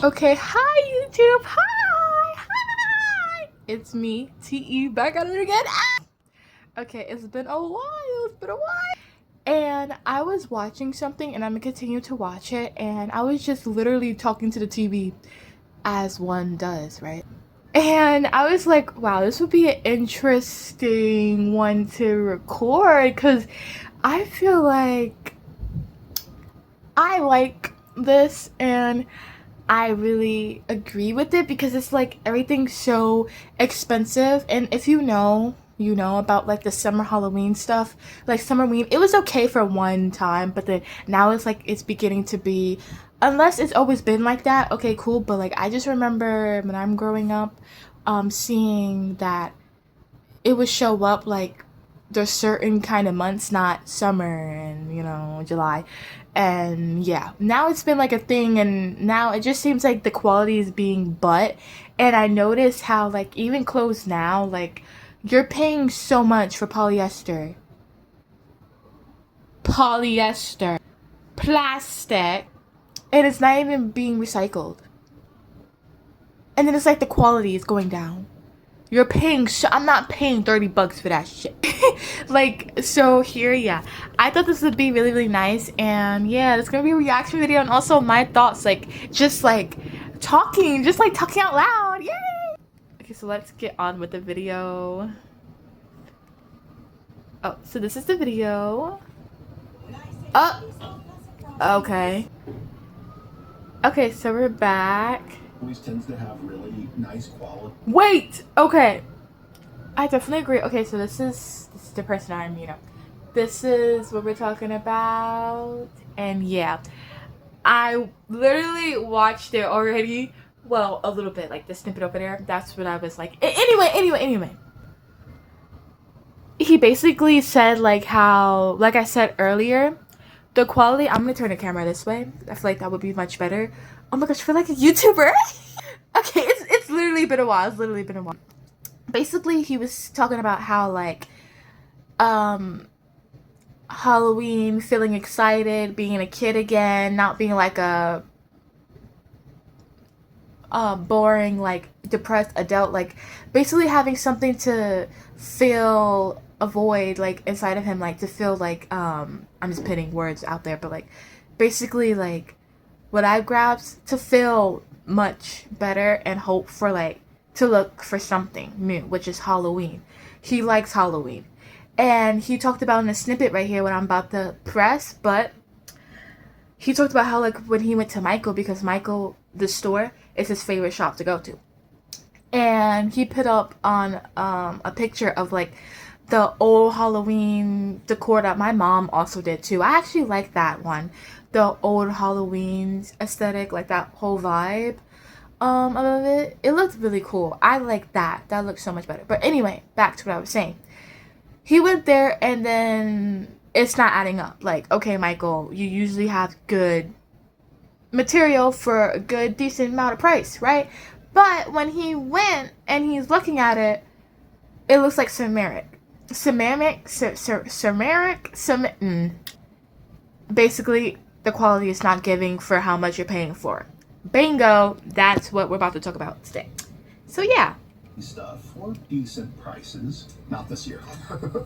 Okay, hi YouTube, hi! It's me, TE, back at it again. Okay, it's been a while, And I was watching something and I'm gonna continue to watch it, and I was just literally talking to the TV as one does, right? And I was like, wow, this would be an interesting one to record because I feel like I like this and I really agree with it because it's like everything's so expensive. And if you know, you know about like the summer Halloween stuff, like Summerween, it was okay for one time, but then now it's like it's beginning to be, unless it's always been like that, okay, cool. But like I just remember when I'm growing up, seeing that it would show up like there's certain kind of months, not summer and July. And yeah, now it's been like a thing, and now it just seems like the quality is being butt. And I noticed how like even clothes now, like you're paying so much for polyester, plastic, and it's not even being recycled. And then it's like the quality is going down. You're paying I'm not paying $30 for that shit. Like, so here, yeah, I thought this would be really, really nice. And yeah, it's gonna be a reaction video and also my thoughts, like just like talking out loud. Yay! Okay, so let's get on with the video. Oh, so this is the video. Okay. Okay, so we're back. Always tends to have really nice quality. Wait, okay. I definitely agree. Okay, so this is the person I'm, this is what we're talking about. And yeah, I literally watched it already. Well, a little bit, like the snippet over there. That's what I was like. Anyway. He basically said like how, like I said earlier, the quality, I'm gonna turn the camera this way. I feel like that would be much better. Oh my gosh, I feel like a YouTuber. Okay, it's literally been a while. Basically, he was talking about how like Halloween, feeling excited, being a kid again, not being like a boring, like depressed adult, like basically having something to feel a void like inside of him, like to feel like I'm just putting words out there, but like basically like what I grabbed to feel much better and hope for, like to look for something new, which is Halloween. He likes Halloween. And he talked about in a snippet right here what I'm about to press, but he talked about how like when he went to Michael, because Michael, the store, is his favorite shop to go to. And he put up on a picture of like the old Halloween decor that my mom also did too. I actually like that one. The old Halloween aesthetic, like that whole vibe of it. It looked really cool. I like that. That looks so much better. But anyway, back to what I was saying. He went there and then it's not adding up. Like, okay, Michael, you usually have good material for a good, decent amount of price, right? But when he went and he's looking at it, it looks like basically, the quality is not giving for how much you're paying for it. Bingo! That's what we're about to talk about today. So yeah. Stuff for decent prices. Not this year.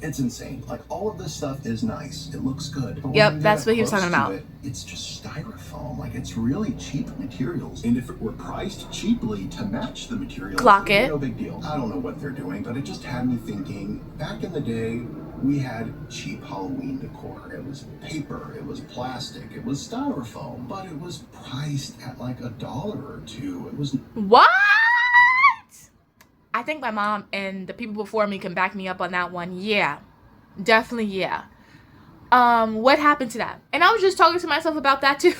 It's insane. Like, all of this stuff is nice. It looks good. Yep, that's what he was talking about. It's just styrofoam. Like, it's really cheap materials. And if it were priced cheaply to match the materials, Clock it. No big deal. I don't know what they're doing, but it just had me thinking, back in the day, we had cheap Halloween decor. It was paper, it was plastic, it was styrofoam, but it was priced at like $1 or $2. It was... What? I think my mom and the people before me can back me up on that one. Yeah, definitely, yeah. What happened to that? And I was just talking to myself about that too.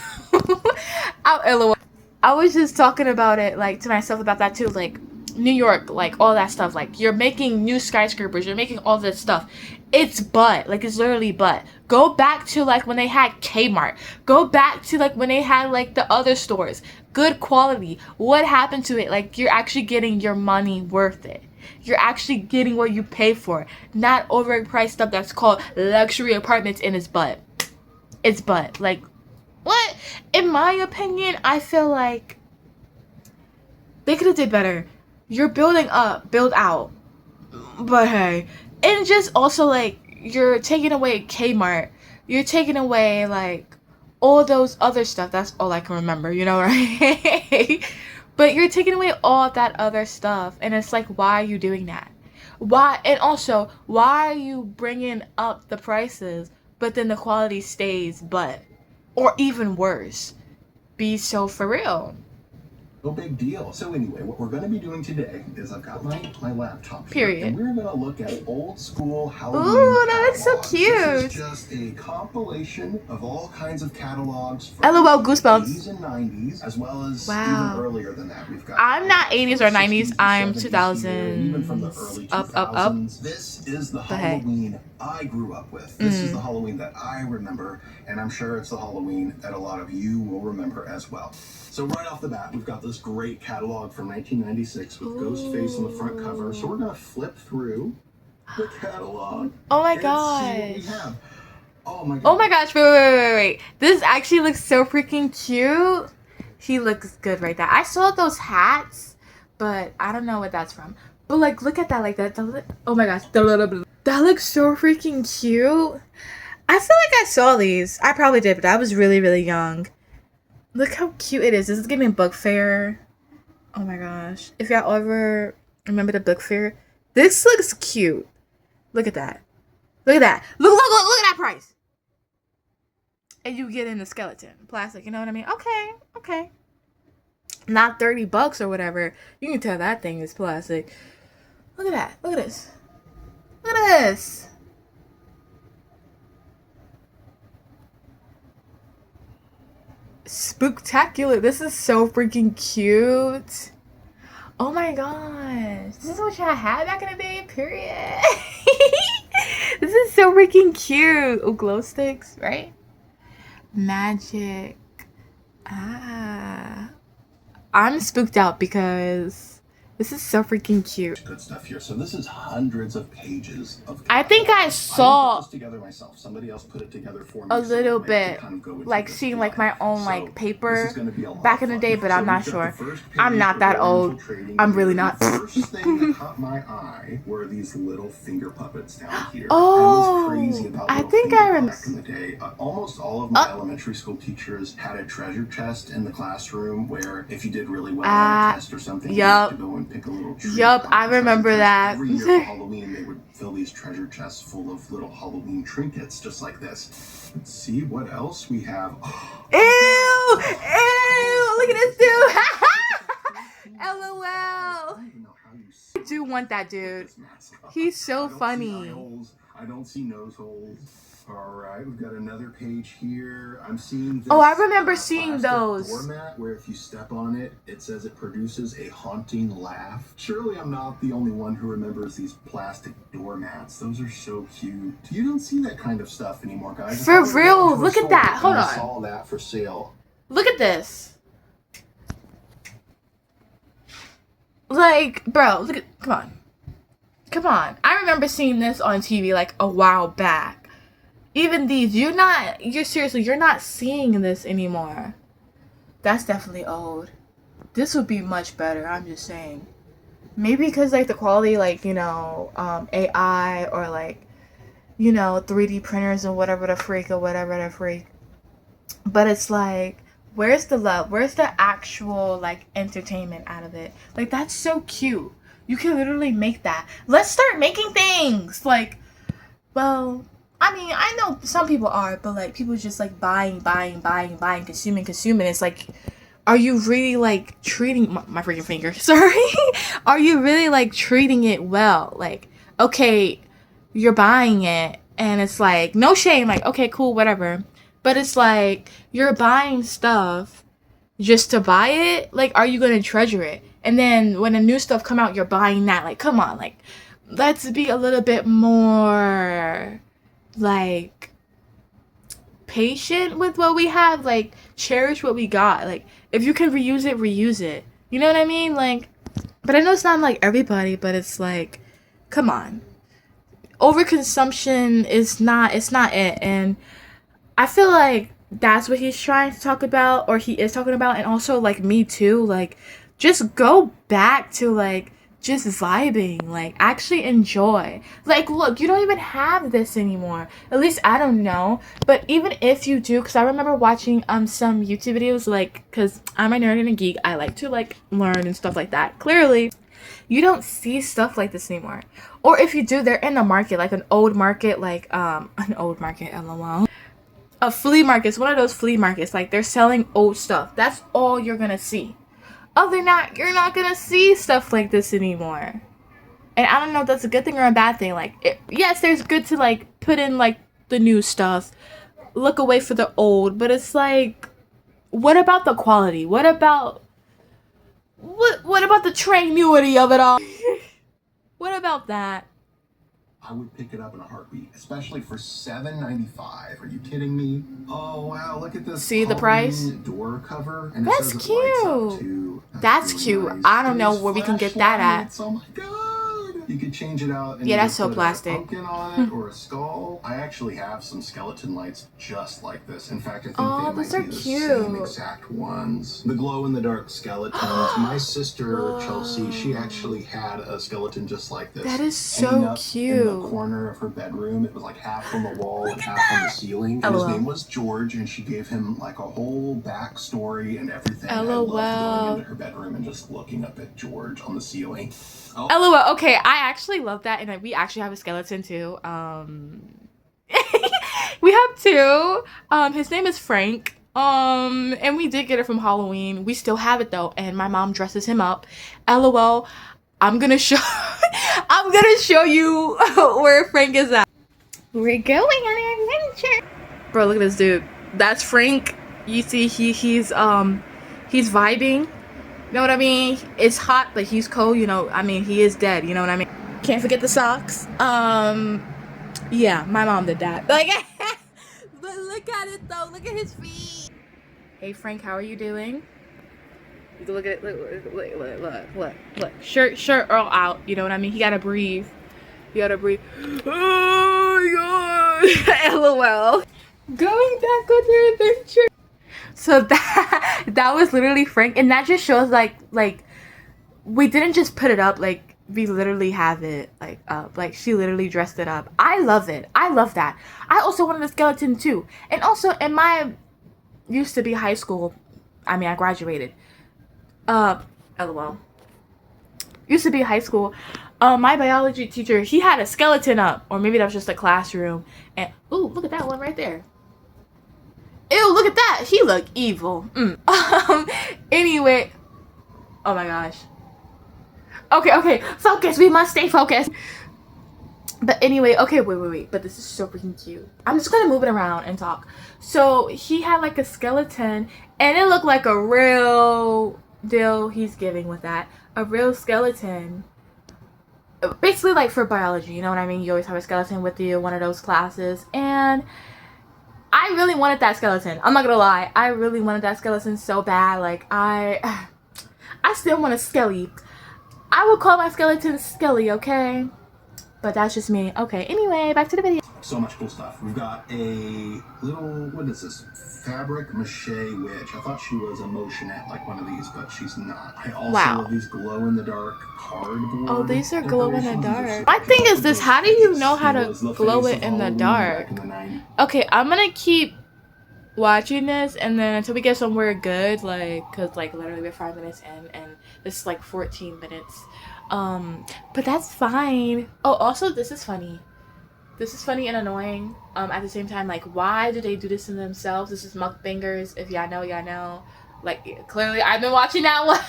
I was just talking about it, like, to myself about that too. Like, New York, like, all that stuff. Like, you're making new skyscrapers. You're making all this stuff. It's butt. Like, it's literally butt. Go back to, like, when they had Kmart. Go back to, like, when they had, like, the other stores. Good quality. What happened to it? Like, you're actually getting your money worth it. You're actually getting what you pay for. Not overpriced stuff that's called luxury apartments in its butt. It's butt. Like, what? In my opinion, I feel like They could have did better. You're building up, build out. But hey. And just also, like, you're taking away Kmart. You're taking away, like, all those other stuff. That's all I can remember, you know, right? But you're taking away all that other stuff. And it's like, why are you doing that? Why? And also, why are you bringing up the prices, but then the quality stays but? Or even worse. Be so for real. No big deal. So anyway, what we're going to be doing today is I've got my laptop here, Period. and we're going to look at old school Halloween Ooh, that looks so catalogs. cute. This is just a compilation of all kinds of catalogs from LOL, the goosebumps. 80s and 90s, as well as Wow. even earlier than that. We've got I'm not 80s or 90s. 60s, I'm 70s here, and even from the early 2000s. 2000s. Up. This is the But hey. Halloween I grew up with. This is the Halloween that I remember, and I'm sure it's the Halloween that a lot of you will remember as well. So right off the bat, we've got this great catalog from 1996 with Ghostface on the front cover. So we're going to flip through the catalog. Oh my and gosh. see what we have. Oh my gosh. Oh my gosh, wait. This actually looks so freaking cute. He looks good right there. I saw those hats, but I don't know what that's from. But like, look at that, like that. Oh my gosh. That looks so freaking cute. I feel like I saw these. I probably did, but I was really, really young. Look how cute it is. This is giving book fair. Oh my gosh. If y'all ever remember the book fair, this looks cute. Look at that. Look at that. Look at that price. And you get in the skeleton. Plastic, you know what I mean? Okay. Not $30 or whatever. You can tell that thing is plastic. Look at that. Look at this. Look at this. Spooktacular. This is so freaking cute. Oh my gosh. This is what y'all had back in the day, period. This is so freaking cute. Oh, glow sticks, right? Magic. I'm spooked out because this is so freaking cute. Good stuff here. So this is hundreds of pages of. I think I saw I didn't put this together myself. Somebody else put it together for me. a little so bit, kind of go like seeing like my own like paper back back in the day, but I'm not sure. I'm not that old. I'm really not. The first thing that caught my eye were these little finger puppets down here. Oh, I was crazy about I little think finger I remember. puppets back in the day. Almost all of my elementary school teachers had a treasure chest in the classroom where if you did really well on a test or something, you had to go and pick a little treat. I remember that. Every year for Halloween, they would fill these treasure chests full of little Halloween trinkets, just like this. Let's see what else we have. Ew! Look at this dude. LOL. I do want that dude. He's so funny. I don't see nose holes. All right, we've got another page here. I'm seeing this. Oh, I remember seeing those. Doormat where if you step on it, it says it produces a haunting laugh. Surely I'm not the only one who remembers these plastic doormats. Those are so cute. You don't see that kind of stuff anymore, guys. For real, look at that. Hold on. I saw that for sale. Look at this. Like, bro, look at, come on. I remember seeing this on TV like a while back. Even these, you're not seeing this anymore. That's definitely old. This would be much better, I'm just saying. Maybe because, like, the quality, like, you know, AI or, like, you know, 3D printers and whatever the freak. But it's like, where's the love? Where's the actual, like, entertainment out of it? Like, that's so cute. You can literally make that. Let's start making things. Like, well, I mean, I know some people are, but, like, people just, like, buying, consuming. It's like, are you really, like, treating... My freaking finger. Sorry. Are you really, like, treating it well? Like, okay, you're buying it, and it's like, no shame. Like, okay, cool, whatever. But it's like, you're buying stuff just to buy it. Like, are you going to treasure it? And then when the new stuff come out, you're buying that. Like, come on. Like, let's be a little bit more... like patient with what we have, like cherish what we got. Like if you can reuse it, you know what I mean? Like, but I know it's not like everybody, but it's like, come on, overconsumption is not it. And I feel like that's what he's trying to talk about, or he is talking about. And also like Me Too, like just go back to like just vibing, like actually enjoy. Like, look, you don't even have this anymore. At least I don't know. But even if you do, because I remember watching some YouTube videos, like, because I'm a nerd and a geek, I like to like learn and stuff like that. Clearly, you don't see stuff like this anymore. Or if you do, they're in the market, like an old market, like an old market, lol. A flea market, one of those flea markets, like they're selling old stuff. That's all you're gonna see. Other than that, you're not gonna see stuff like this anymore. And I don't know if that's a good thing or a bad thing. Like, yes, there's good to like put in like the new stuff, look away for the old, but it's like, what about the quality? What about the tranquility of it all? What about that? I would pick it up in a heartbeat, especially for $7.95. Are you kidding me? Oh wow, look at this. See the price? Door cover, and That's it says it lights up cute. too. That's really cute. nice. I don't know There's where we can get that at. flashlights. Oh my god! You could change it out and Yeah, either that's so put plastic. a pumpkin on it or a skull. I actually have some skeleton lights just like this. In fact, I think Oh, they those might are be the cute. same exact ones. The glow-in-the-dark skeletons. My sister Chelsea, she actually had a skeleton just like this. That is hanging so up cute. in the corner of her bedroom. It was like half on the wall and half on the ceiling. And his name was George, and she gave him like a whole backstory and everything. I loved going into her bedroom and just looking up at George on the ceiling. Oh. LOL. Okay, I actually love that, and we actually have a skeleton too. We have two. His name is Frank. And we did get it from Halloween. We still have it though, and my mom dresses him up. LOL. I'm gonna show you where Frank is at. We're going on an adventure. Bro, look at this dude. That's Frank. You see he's vibing. You know what I mean? It's hot, but he's cold, you know. I mean, he is dead, you know what I mean? Can't forget the socks. Yeah, my mom did that. Like, but look at it though. Look at his feet. Hey Frank, how are you doing? You can look at it. Look. Shirt all out. You know what I mean? He gotta breathe. You gotta breathe. Oh my god. LOL. Going back on your adventure. So that was literally Frank, and that just shows like we didn't just put it up, like we literally have it like up, like she literally dressed it up. I love it. I love that. I also wanted a skeleton too, and also in my used to be high school, I mean I graduated. LOL. Used to be high school. My biology teacher, he had a skeleton up, or maybe that was just a classroom. And ooh, look at that one right there. Ew, look at that. He looked evil. Anyway. Oh my gosh. Okay. Focus. We must stay focused. But anyway, okay, wait. But this is so freaking cute. I'm just gonna move it around and talk. So he had like a skeleton, and it looked like a real deal he's giving with that. A real skeleton. Basically like for biology, you know what I mean? You always have a skeleton with you, one of those classes. And I really wanted that skeleton. I'm not gonna lie. I really wanted that skeleton so bad. Like, I still want a skelly. I would call my skeleton Skelly, okay? But that's just me. Okay, anyway, back to the video. So much cool stuff. We've got a little, what is this? Fabric mache witch. I thought she was a motionette like one of these, but she's not. I also love these glow-in-the-dark cardboard. Oh, these are glow-in-the-dark. My thing is this, how do you know how to glow it in the dark? Okay, I'm gonna keep watching this, and then until we get somewhere good, like, cause like literally we're 5 minutes in, and this is like 14 minutes. But that's fine. Oh, also this is funny. This is funny and annoying at the same time. Like, why do they do this to themselves? This is mukbangers. If y'all know, y'all know. Like, clearly I've been watching that one.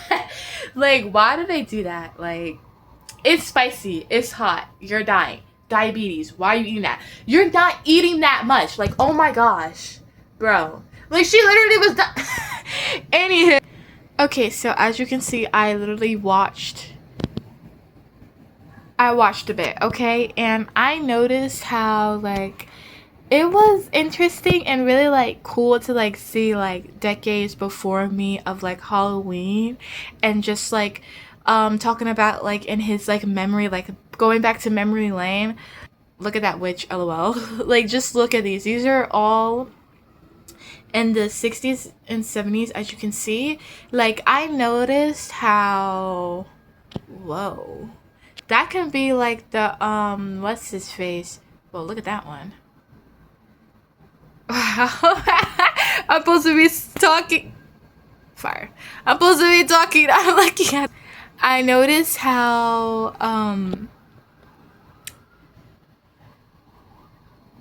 Like, why do they do that? Like, it's spicy. It's hot. You're dying. Diabetes. Why are you eating that? You're not eating that much. Like, oh my gosh. Bro. Like, she literally was Anywho. Okay, so as you can see, I literally watched a bit, okay? And I noticed how, like, it was interesting and really, like, cool to, like, see, like, decades before me of, like, Halloween. And just, like, talking about, like, in his, like, memory, like, going back to memory lane. Look at that witch, LOL. Like, just look at these. These are all in the 60s and 70s, as you can see, like I noticed how, whoa, that can be like the what's his face? Well, look at that one. Wow. I'm supposed to be talking. Fire. I'm supposed to be talking. I'm looking at. I noticed how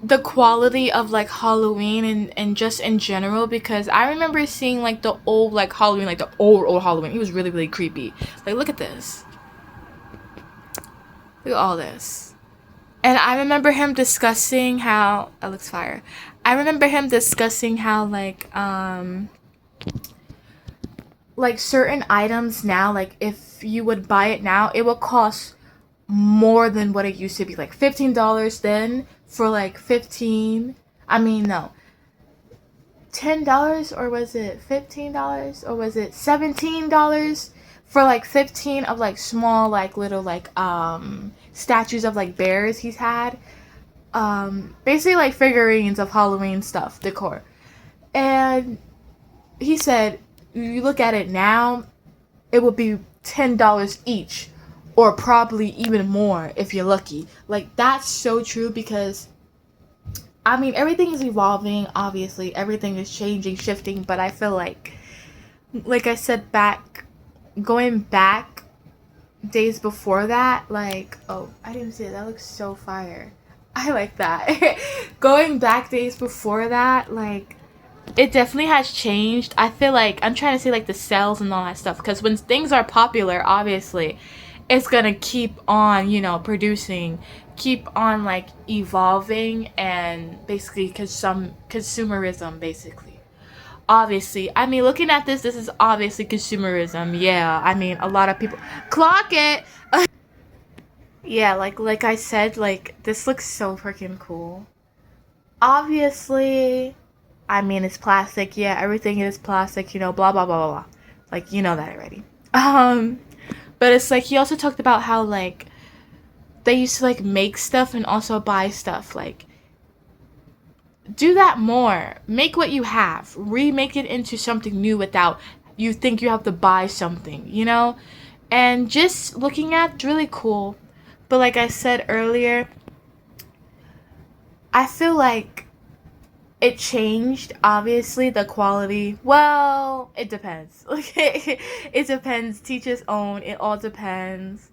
the quality of like Halloween and just in general, because I remember seeing like the old like Halloween, like the old Halloween. He was really really creepy. Like look at this. Look at all this. And I remember him discussing how that looks fire. I remember him discussing how like certain items now, like if you would buy it now, it will cost more than what it used to be. Like $15 then for like 15. I mean no. $10, or was it $15, or was it $17 for like 15 of like small like little like statues of like bears he's had, basically like figurines of Halloween stuff decor. And he said you look at it now, it would be $10 each, or probably even more if you're lucky. Like that's so true, because I mean, everything is evolving, obviously. Everything is changing, shifting, but I feel like I said going back days before that, like, oh, I didn't see it. That looks so fire. I like that. Going back days before that, like, it definitely has changed. I feel like I'm trying to see, like, the sales and all that stuff, because when things are popular, obviously, it's gonna keep on, producing, keep on like evolving, and basically because some consumerism, basically. Obviously, I mean, looking at this is obviously consumerism. Yeah, I mean, a lot of people clock it. Yeah, like I said, like this looks so freaking cool. Obviously, I mean, it's plastic. Yeah, everything is plastic. Blah blah blah blah blah. Like you know that already. Um, but it's like he also talked about how like they used to like make stuff and also buy stuff. Like do that more. Make what you have. Remake it into something new without you think you have to buy something. And just looking at it's really cool. But like I said earlier, I feel like it changed, obviously, the quality. Well, it depends. Okay. It depends. Teach his own. It all depends.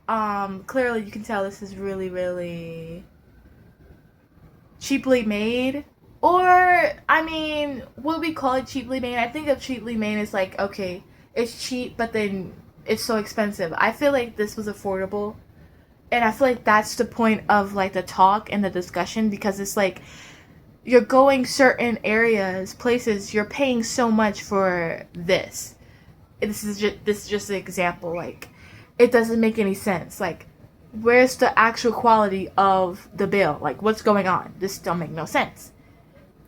Clearly you can tell this is really, really cheaply made. Or, I mean, would we call it cheaply made? I think of cheaply made as like, okay, it's cheap, but then it's so expensive. I feel like this was affordable. And I feel like that's the point of like the talk and the discussion, because it's like you're going certain areas, places, you're paying so much for this. This is just an example. Like, it doesn't make any sense. Like, where's the actual quality of the bill? Like, what's going on? This don't make no sense.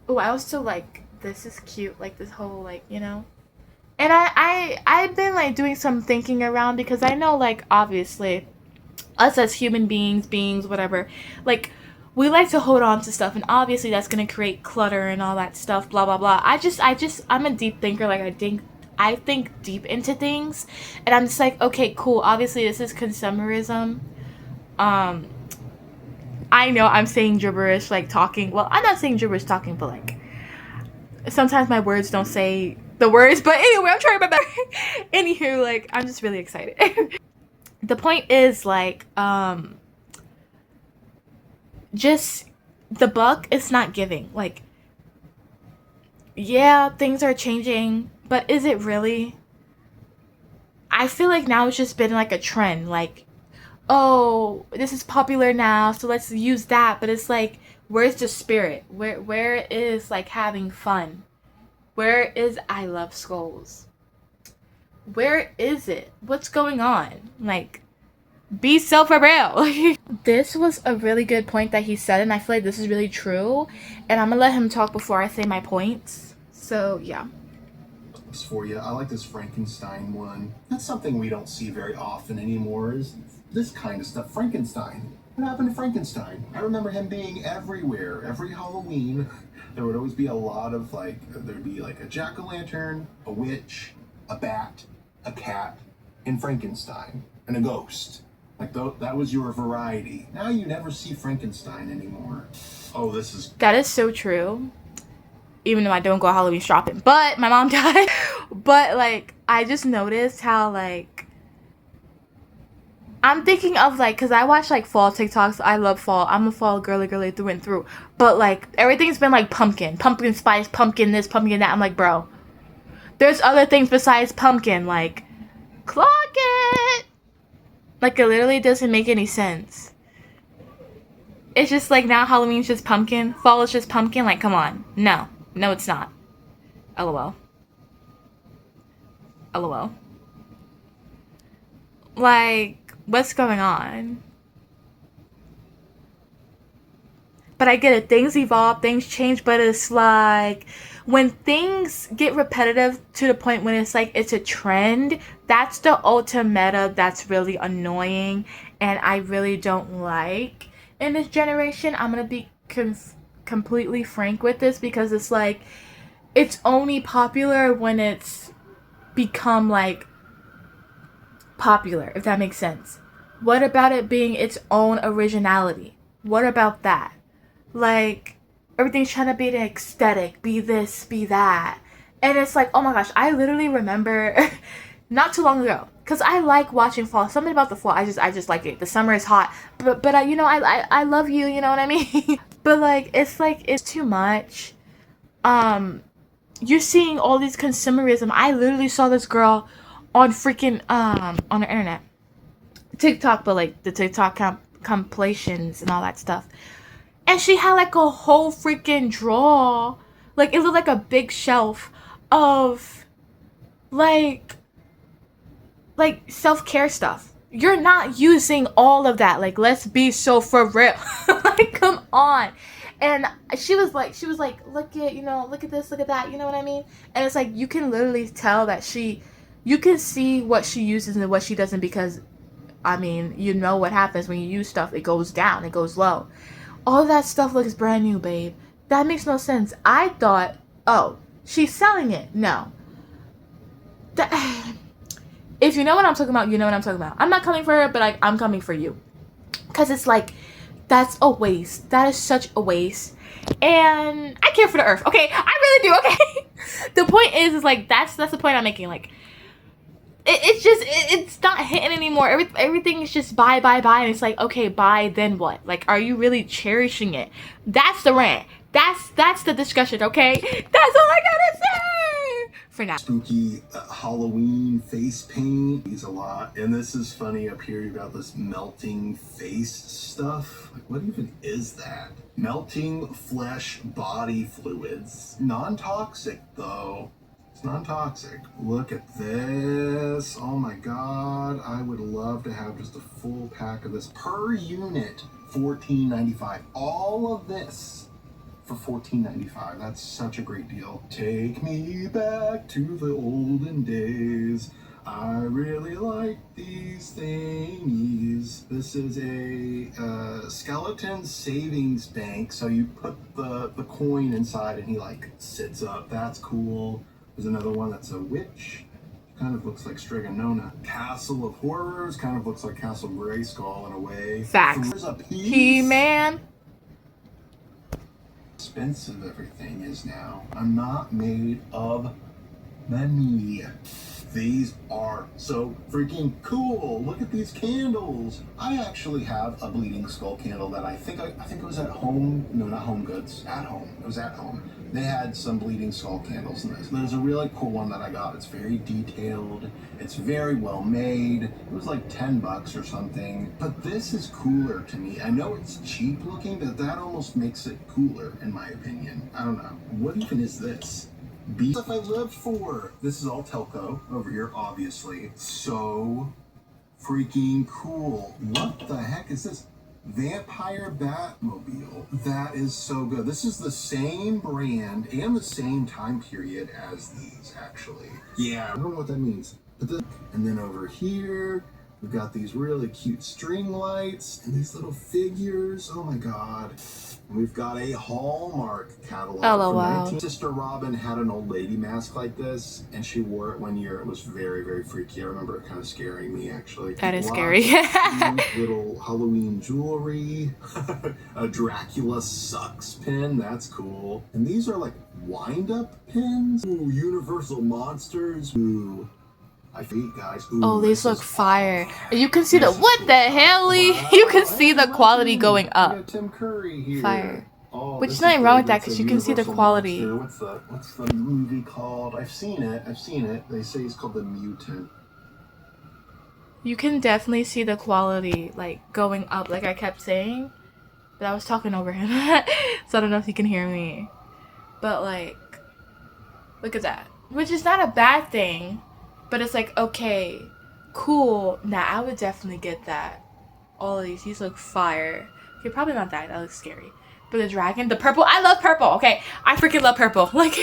Oh, I also like this is cute. Like this whole like. And I've been like doing some thinking around, because I know like obviously us as human beings, whatever, like we like to hold on to stuff, and obviously that's gonna create clutter and all that stuff, blah blah blah. I'm a deep thinker. Like I think deep into things, and I'm just like, okay, cool. Obviously, this is consumerism. Um, I know I'm saying gibberish, like talking. Well, I'm not saying gibberish talking, but like sometimes my words don't say the words. But anyway, I'm trying my best. Anywho, like I'm just really excited. The point is like just the buck is not giving. Like, yeah, things are changing, but is it really? I feel like now it's just been like a trend. Like, oh, this is popular now, so let's use that. But it's like, where's the spirit? Where is like having fun? Where is I love skulls? Where is it? What's going on? Like, be self real. This was a really good point that he said, and I feel like this is really true. And I'm gonna let him talk before I say my points. So yeah. For you, I like this Frankenstein one. That's something we don't see very often anymore, is this kind of stuff. Frankenstein. What happened to Frankenstein? I remember him being everywhere. Every Halloween, there would always be a lot of like, there'd be like a jack-o'-lantern, a witch, a bat, a cat, and Frankenstein, and a ghost. Like that was your variety. Now you never see Frankenstein anymore. Oh, this is... That is so true. Even though I don't go Halloween shopping, but my mom died. But like, I just noticed how like, I'm thinking of like, cause I watch like fall TikToks. I love fall. I'm a fall girly through and through. But like, everything's been like pumpkin spice, pumpkin this, pumpkin that. I'm like, bro, there's other things besides pumpkin. Like, clock it. Like, it literally doesn't make any sense. It's just like now Halloween's just pumpkin. Fall is just pumpkin. Like, come on. No, it's not. LOL. LOL. Like, what's going on? But I get it. Things evolve, things change, but it's like when things get repetitive to the point when it's like it's a trend, that's the ultimate meta that's really annoying and I really don't like in this generation. I'm going to be completely frank with this because it's like it's only popular when it's become like popular, if that makes sense. What about it being its own originality? What about that? Like, everything's trying to be an aesthetic, be this, be that. And it's like, oh my gosh, I literally remember not too long ago, because I like watching fall. Something about the fall, I just like it. The summer is hot. But you know, I love you, you know what I mean? But like, it's too much. You're seeing all these consumerism. I literally saw this girl on freaking, on the internet. TikTok, but like the TikTok compilations and all that stuff. And she had like a whole freaking drawer. Like, it looked like a big shelf of like self-care stuff. You're not using all of that. Like, let's be so for real. Like, come on. And she was like, look at this, look at that, you know what I mean? And it's like, you can literally tell that you can see what she uses and what she doesn't, because I mean, you know what happens when you use stuff. It goes down, it goes low. All that stuff looks brand new, babe. That makes no sense. I thought, oh, she's selling it. No. If you know what I'm talking about, you know what I'm talking about. I'm not coming for her, but I'm coming for you. Because it's like, that's a waste. That is such a waste. And I care for the earth, okay? I really do, okay? The point is like, that's the point I'm making. Like, it's not hitting anymore. Everything is just buy, and it's like, okay, buy, then what? Like, are you really cherishing it? That's the rant. That's the discussion, okay? That's all I gotta say for now. Spooky Halloween face paint is a lot, and this is funny up here. You got this melting face stuff. Like, what even is that? Melting flesh body fluids, non-toxic though. Non-toxic. Look at this. Oh my god, I would love to have just a full pack of this per unit. $14.95. All of this for $14.95. That's such a great deal. Take me back to the olden days. I really like these thingies. This is a skeleton savings bank. So you put the coin inside and he like sits up. That's cool. There's another one that's a witch. Kind of looks like Stregonona. Castle of Horrors. Kind of looks like Castle Grayskull in a way. Facts. There's a piece. He-Man. Expensive everything is now. I'm not made of money. These are so freaking cool. Look at these candles. I actually have a bleeding skull candle that I think it was at home. No, not Home Goods. At home. It was at home. They had some bleeding skull candles in this. There's a really cool one that I got. It's very detailed. It's very well made. It was like $10 or something. But this is cooler to me. I know it's cheap looking, but that almost makes it cooler in my opinion. I don't know. What even is this? Stuff I live for. This is all Telco over here, obviously. So freaking cool. What the heck is this? Vampire Batmobile. That is so good. This is the same brand and the same time period as these, actually. Yeah, I don't know what that means. But and then over here, We've got these really cute string lights and these little figures. Oh my god. And we've got a Hallmark catalog from LOL. 19... Sister Robin had an old lady mask like this, and she wore it one year. It was very, very freaky. I remember it kind of scaring me, actually. That is Lots scary. of cute little Halloween jewelry. A Dracula sucks pin. That's cool. And these are like wind-up pins. Ooh, Universal Monsters. Ooh. I forget, guys. Ooh, Oh, these this look is fire. You can see the This is what cool. the hell? Wow. You can see the Hey, quality Martin. going We up. got Tim Curry here. Fire. Oh, Which this is nothing is wrong really with that good. because So you can see the Universal quality. Monster. What's the movie called? I've seen it. They say it's called The Mutant. You can definitely see the quality like going up, like I kept saying. But I was talking over him, so I don't know if he can hear me. But like, look at that. Which is not a bad thing, but it's like, okay, cool. Nah, I would definitely get that. All of these look fire. Okay, probably not that. That looks scary. But the dragon, the purple, I love purple. Okay, I freaking love purple. Like,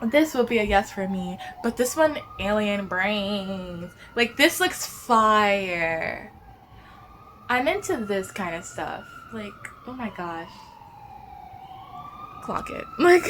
this would be a yes for me. But this one, alien brains. Like, this looks fire. I'm into this kind of stuff. Like, oh my gosh. Clock it. Like,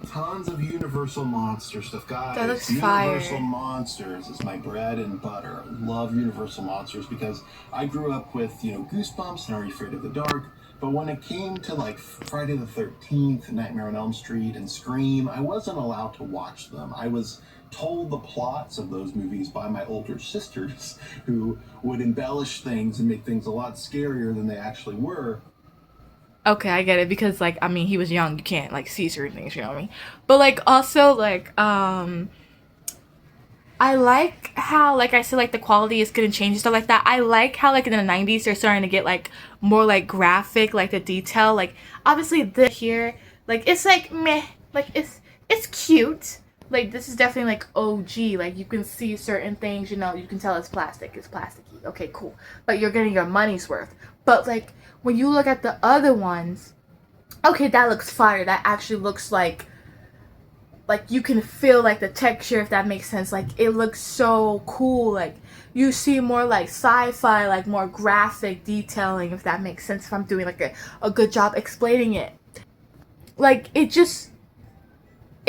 Tons of Universal Monster stuff, guys. that looks Universal fire. Monsters is my bread and butter. I love Universal Monsters because I grew up with, Goosebumps and Are You Afraid of the Dark. But when it came to like Friday the 13th, Nightmare on Elm Street, and Scream, I wasn't allowed to watch them. I was told the plots of those movies by my older sisters who would embellish things and make things a lot scarier than they actually were. Okay, I get it because like I mean he was young, you can't like see certain things, you know what I mean? But like also like I like how like I said like the quality is gonna change and stuff like that. I like how like in the 90s they're starting to get like more like graphic, like the detail. Like obviously this here, like it's like meh, like it's cute. Like this is definitely like OG. Like you can see certain things, you know, you can tell it's plastic, it's plasticky. Okay, cool. But you're getting your money's worth. But like when you look at the other ones, okay, that looks fire. That actually looks like you can feel like the texture, if that makes sense. Like it looks so cool. Like you see more like sci-fi, like more graphic detailing, if that makes sense, if I'm doing like a good job explaining it. Like it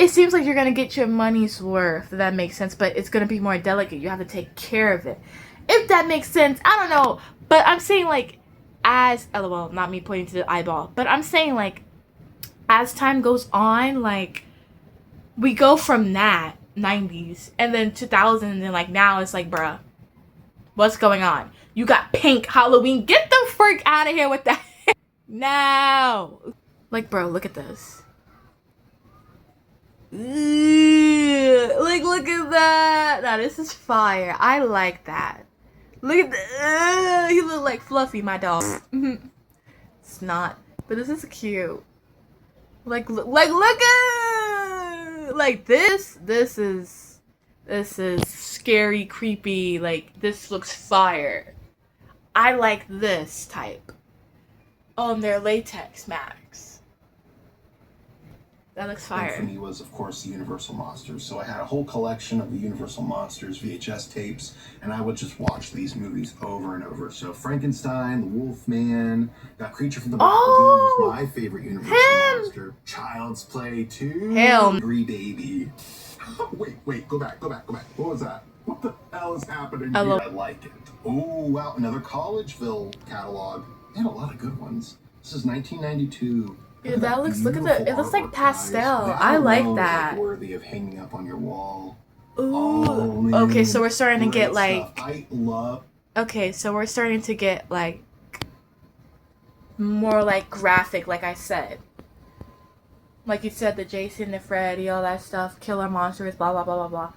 seems like you're gonna get your money's worth, if that makes sense, but it's gonna be more delicate. You have to take care of it, if that makes sense. I don't know, but I'm saying like as lol, not me pointing to the eyeball, but I'm saying like as time goes on, like we go from that 90s and then 2000 and then like now it's like bruh, what's going on? You got pink Halloween, get the frick out of here with that. No, like bro, look at this. Like look at that. Now this is fire. I like that. Look at that. He look like Fluffy, my dog. It's not, but this is cute. Like look at like this is scary, creepy. Like this looks fire. I like this type on their latex max. That looks fire. For me was, of course, the Universal Monsters. So I had a whole collection of the Universal Monsters VHS tapes, and I would just watch these movies over and over. So Frankenstein, the Wolfman, got Creature from the Black Lagoon was my favorite Universal Monster. Child's Play 2. Hungry Baby. Wait, go back. What was that? What the hell is happening here? I like it. Oh, wow, another Collegeville catalog. They had a lot of good ones. This is 1992. Yeah, that looks, look at the, it looks like pastel. I like that. Worthy of hanging up on your wall. Ooh. Oh, man. Okay, so we're starting to get like, I love. Okay, so we're starting to get like more like graphic, like I said. Like you said, the Jason, the Freddy, all that stuff, killer monsters, blah blah blah blah blah.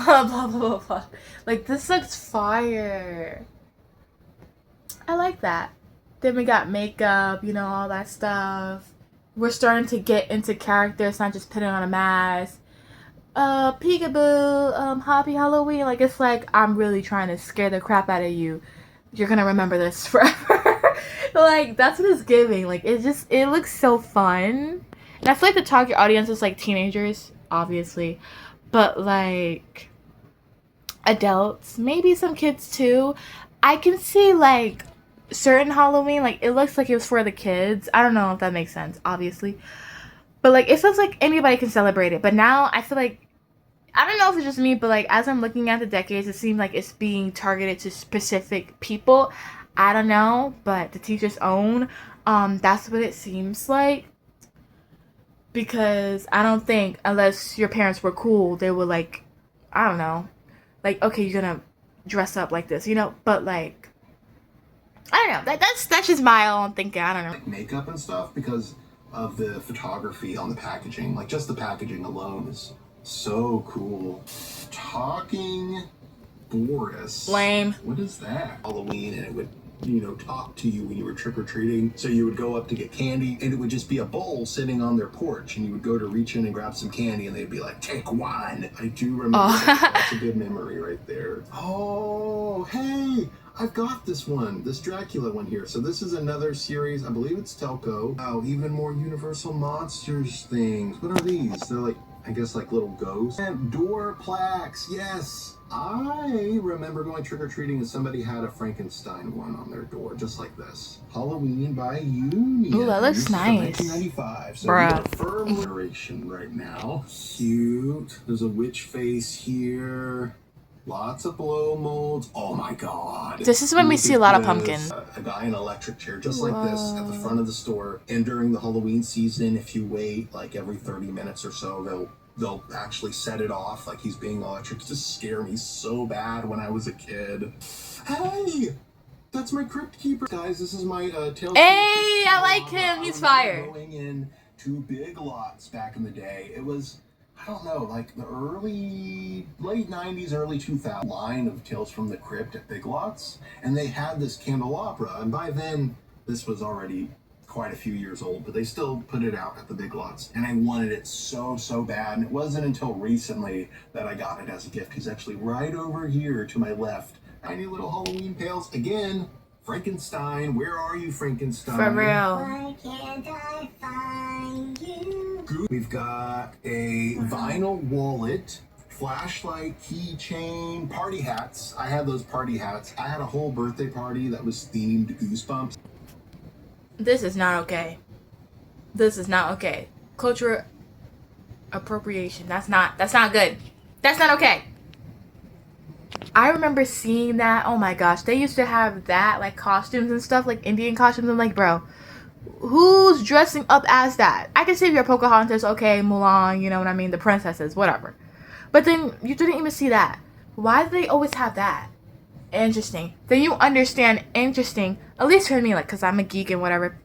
Blah blah blah blah. Like this looks fire. I like that. Then we got makeup, you know, all that stuff. We're starting to get into characters, not just putting on a mask. Peekaboo, Happy Halloween. Like, it's like, I'm really trying to scare the crap out of you. You're gonna remember this forever. Like, that's what it's giving. Like, it looks so fun. And I feel like the target audience is, like, teenagers, obviously. But, like, adults, maybe some kids too. I can see like certain Halloween, like it looks like it was for the kids. I don't know if that makes sense, obviously. But like it feels like anybody can celebrate it. But now I feel like, I don't know if it's just me, but like as I'm looking at the decades, it seems like it's being targeted to specific people. I don't know, but the teacher's own, that's what it seems like. Because I don't think, unless your parents were cool, they would like, I don't know, like, okay, you're gonna dress up like this, you know? But like, I don't know. That's just my own thinking. I don't know. Like makeup and stuff because of the photography on the packaging. Like just the packaging alone is so cool. Talking Boris. Lame. What is that? Halloween, and it would, you know, talk to you when you were trick-or-treating. So you would go up to get candy, and it would just be a bowl sitting on their porch, and you would go to reach in and grab some candy, and they'd be like, take one. I do remember that. That's a good memory right there. Oh, hey, I've got this one, this Dracula one here. So this is another series, I believe it's Telco. Oh, even more Universal Monsters things. What are these? They're like, I guess like little ghosts. And door plaques, yes. I remember going trick-or-treating and somebody had a Frankenstein one on their door, just like this. Halloween by Union. Ooh, that looks nice. 1995. So Bruh. we are firm iteration right now. Cute. There's a witch face here. Lots of blow molds. Oh my god. This is when we see a lot of pumpkins. A guy in an electric chair just like this at the front of the store. And during the Halloween season, if you wait like every 30 minutes or so, they'll actually set it off like he's being electric to scare me so bad when I was a kid. Hey! That's my crypt keeper. Guys, this is my tail. Hey, I like him. He's fire. Going in to Big Lots back in the day. It was, I don't know, like the late 90s, early 2000s line of Tales from the Crypt at Big Lots. And they had this candelabra. And by then, this was already quite a few years old, but they still put it out at the Big Lots. And I wanted it so bad. And it wasn't until recently that I got it as a gift. He's actually right over here to my left. Tiny little Halloween pails. Again, Frankenstein. Where are you, Frankenstein? For real. Why can't I find you? We've got a vinyl wallet, flashlight, keychain, party hats. I had those party hats. I had a whole birthday party that was themed Goosebumps. This is not okay. This is not okay. Cultural appropriation. That's not good. That's not okay. I remember seeing that. Oh my gosh, they used to have that, like costumes and stuff, like Indian costumes. I'm like, bro, who's dressing up as that? I can see if you're Pocahontas, okay, Mulan, you know what I mean, the princesses, whatever. But then you didn't even see that. Why do they always have that? Interesting. Then you understand interesting, at least for me, like, because I'm a geek and whatever.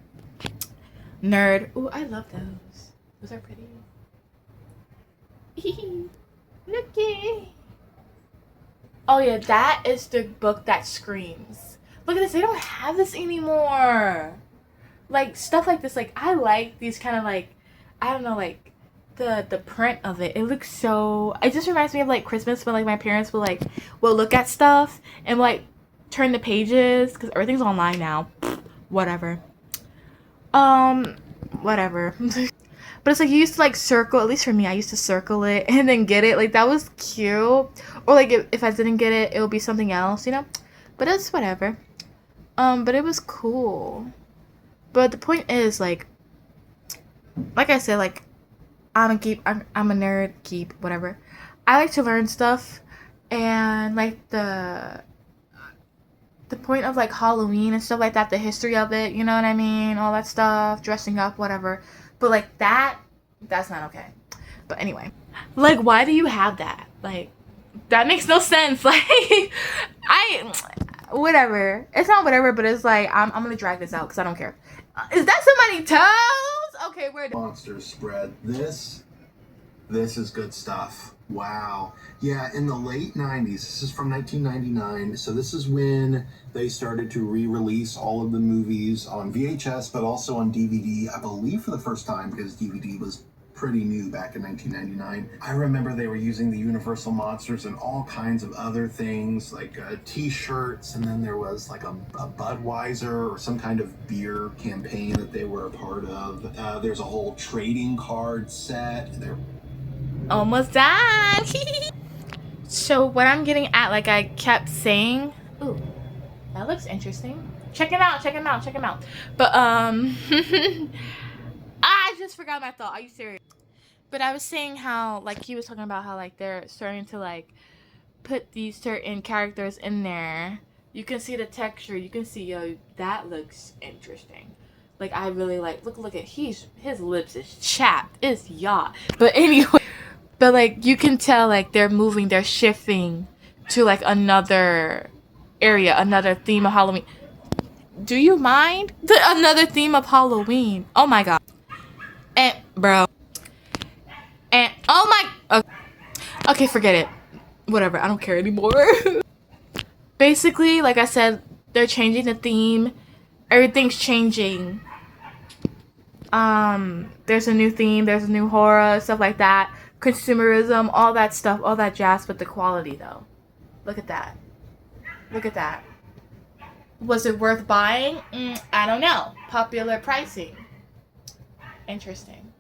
Nerd. Ooh, I love those. Those are pretty. Looky. Oh yeah, that is the book that screams. Look at this, they don't have this anymore. Like, stuff like this, like, I like these kind of, like, I don't know, like, the print of it. It looks so, it just reminds me of, like, Christmas when, like, my parents will look at stuff and, like, turn the pages, because everything's online now. Whatever. Whatever. But it's like you used to like circle, at least for me, I used to circle it and then get it. Like that was cute. Or like if I didn't get it, it would be something else, you know? But it's whatever. But it was cool. But the point is like I said, like I'm a geek, I'm a nerd, geek, whatever. I like to learn stuff, and like the point of like Halloween and stuff like that, the history of it, you know what I mean? All that stuff, dressing up, whatever. But like that's not okay. But anyway, like why do you have that? Like that makes no sense. Like whatever. It's not whatever, but it's like I'm gonna drag this out because I don't care. Is that somebody's toes? Okay, we're Monsters spread. This is good stuff. Wow. Yeah, in the late 90s, this is from 1999, so this is when they started to re-release all of the movies on VHS, but also on DVD, I believe for the first time, because DVD was pretty new back in 1999. I remember they were using the Universal Monsters and all kinds of other things, like t-shirts, and then there was like a Budweiser or some kind of beer campaign that they were a part of. There's a whole trading card set. almost done. So what I'm getting at, like I kept saying, ooh, that looks interesting. Check him out, check him out, check him out. But I just forgot my thought. Are you serious? But I was saying how, like, he was talking about how, like, they're starting to, like, put these certain characters in there. You can see the texture. You can see, yo, that looks interesting. Like, I really like, look at, his lips is chapped. It's yacht. But anyway, but, like, you can tell, like, they're moving, they're shifting to, like, another area, another theme of Halloween. Do you mind? Another theme of Halloween. Oh, my God. And, bro. And, oh, my, okay, forget it. Whatever, I don't care anymore. Basically, like I said, they're changing the theme. Everything's changing. There's a new theme, there's a new horror, stuff like that. Consumerism, all that stuff, all that jazz, but the quality though. Look at that. Look at that. Was it worth buying? I don't know. Popular pricing. Interesting.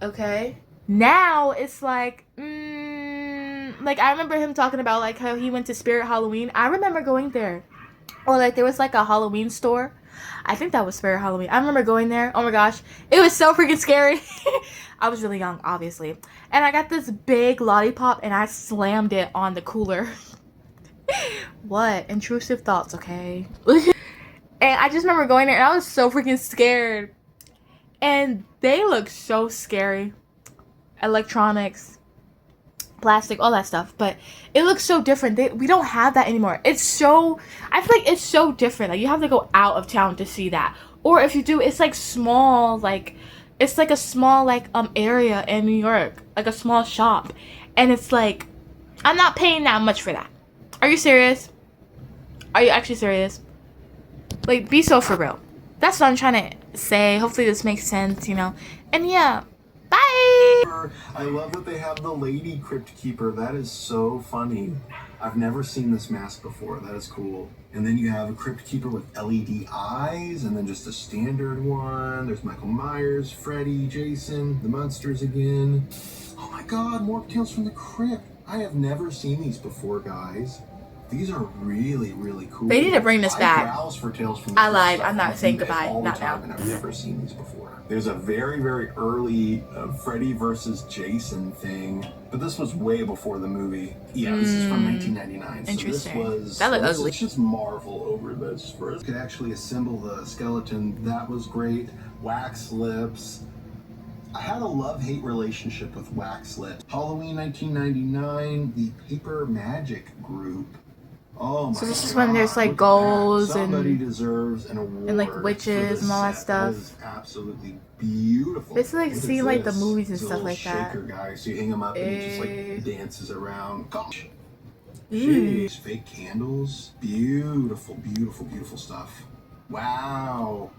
Okay. Now it's like, like I remember him talking about like how he went to Spirit Halloween. I remember going there. Or like there was like a Halloween store. I think that was Spirit Halloween. I remember going there. Oh my gosh. It was so freaking scary. I was really young, obviously. And I got this big lollipop and I slammed it on the cooler. What? Intrusive thoughts, okay? And I just remember going there and I was so freaking scared. And they look so scary. Electronics, plastic, all that stuff, but it looks so different. We don't have that anymore. It's so, I feel like it's so different. Like you have to go out of town to see that, or if you do, it's like small, like it's like a small like area in New York, like a small shop, and it's like I'm not paying that much for that. Are you serious? Are you actually serious? Like, be so for real. That's what I'm trying to say. Hopefully this makes sense, you know. And yeah, bye. I love that they have the lady crypt keeper. That is so funny. I've never seen this mask before. That is cool. And then you have a crypt keeper with LED eyes, and then just a standard one. There's Michael Myers, Freddy, Jason, the monsters again. Oh my God, more Tales from the Crypt. I have never seen these before, guys. These are really, really cool. They need to bring this back. browse for Tales from the I Crypt lied. stuff I'm not on saying eBay goodbye. all the Not time, now. and I've never seen these before. There's a very, very early Freddy versus Jason thing, but this was way before the movie. Yeah, this is from 1999. Interesting. So this was, That looked ugly. Let's just marvel over this first. Could actually assemble the skeleton. That was great. Wax lips. I had a love-hate relationship with wax lips. Halloween 1999, the Paper Magic Group. Oh my God. So this is when there's like Look at that. goals Somebody and deserves an award like witches for and all that this set. stuff. That is absolutely beautiful. It's like Look at seeing like the this. movies and It's a stuff little like that. shaker guy, so you hang him up and he just like dances around. Gosh. Ooh. Jeez, fake candles. Beautiful, beautiful, beautiful stuff. Wow.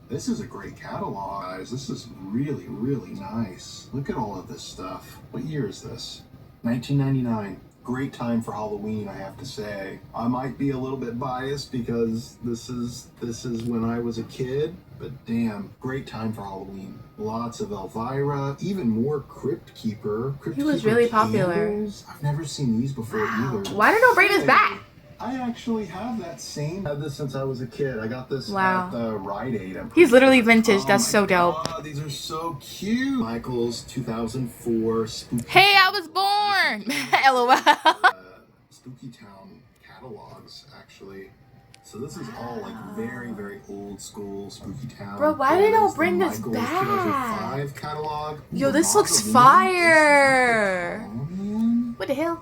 This is a great catalog, guys. This is really, really nice. Look at all of this stuff. What year is this? 1999. Great time for Halloween, I have to say. I might be a little bit biased because this is when I was a kid, but damn, great time for Halloween. Lots of Elvira, even more Crypt Keeper. He was really popular. Candles. I've never seen these before either. Why did they bring this back? I actually have that same. I had this since I was a kid. I got this Wow. at the Rite Aid. He's literally vintage. That's so dope. God, these are so cute. Michael's 2004 Spooky. Hey, I was born. LOL. Spooky Town catalogs, actually. So this is all like very, very old school Spooky Town. Bro, why they don't That is the bring this Michael's back? 2005 catalog. Yo, this Ooh, looks Mausoleum. fire. Oh, man. What the hell?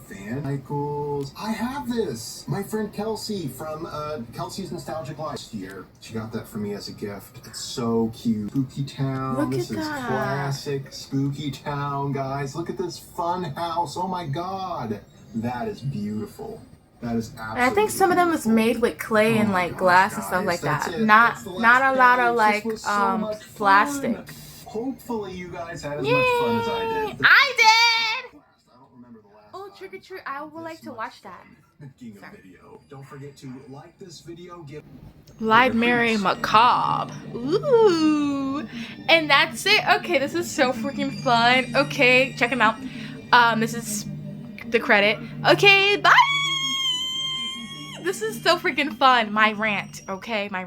Fan Michaels. I have this. My friend Kelsey from Kelsey's Nostalgic Last year. She got that for me as a gift. It's so cute. Spooky Town. Look This at is that. classic Spooky Town, guys. Look at this fun house. Oh my God. That is beautiful. That is absolutely. And I think some of them was beautiful. made with clay and Oh my like gosh, glass and stuff guys, like that's that. it. Not That's the last not a lot page. of This like was so much fun. plastic. Hopefully you guys had as much fun as I did. I did. I don't remember the last Oh, time trick or treat! I I had would like this to much watch that. fun making a video. Don't forget to like this video, give Live Mary Macabre. Ooh. And that's it. Okay, this is so freaking fun. Okay, check him out. This is the credit. Okay, bye. This is so freaking fun. My rant, okay? My